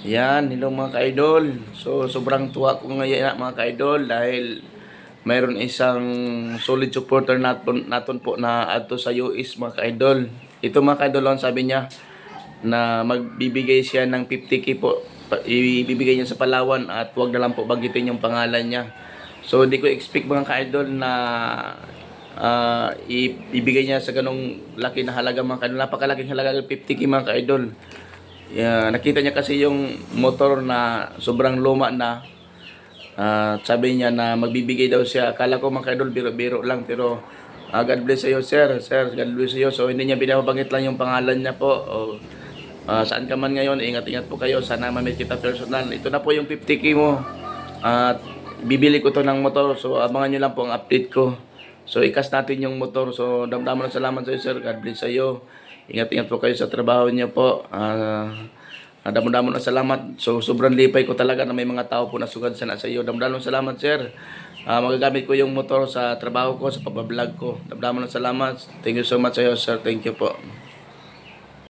Yan, hello mga ka-idol. So, sobrang tuwa ko ngayon mga ka-idol dahil mayroon isang solid supporter naton po na adto sa US mga ka-idol. Ito mga ka-idol, sabi niya na magbibigay siya ng 50k po. Ibibigay niya sa Palawan at huwag na lang po bagitin yung pangalan niya. So, hindi ko expect mga ka-idol na ibigay niya sa ganong laki na halaga mga ka-idol. Napakalaking halaga ng 50k mga ka-idol. Yeah, nakita niya kasi yung motor na sobrang luma na. Sabi niya na magbibigay daw siya. Akala ko mga idol biro-biro lang pero God bless sa iyo sir. Sir, God bless sa iyo. So hindi niya binabanggit lang yung pangalan niya po. Saan ka man ngayon, ingat-ingat po kayo. Sana ma-meet kita personal. Ito na po yung 50k mo. At bibili ko to ng motor. So abangan niyo lang po ang update ko. So ikas natin yung motor. So damdaman ng salamat sa iyo sir. God bless sa iyo. Ingat-ingat po kayo sa trabaho niyo po. Damo-damo na salamat. So, sobrang lipay ko talaga na may mga tao po na sugad sana sa iyo. Damo-damo salamat, sir. Magagamit ko yung motor sa trabaho ko, sa pagbablog ko. Damo-damo na salamat. Thank you so much sa iyo, sir. Thank you po.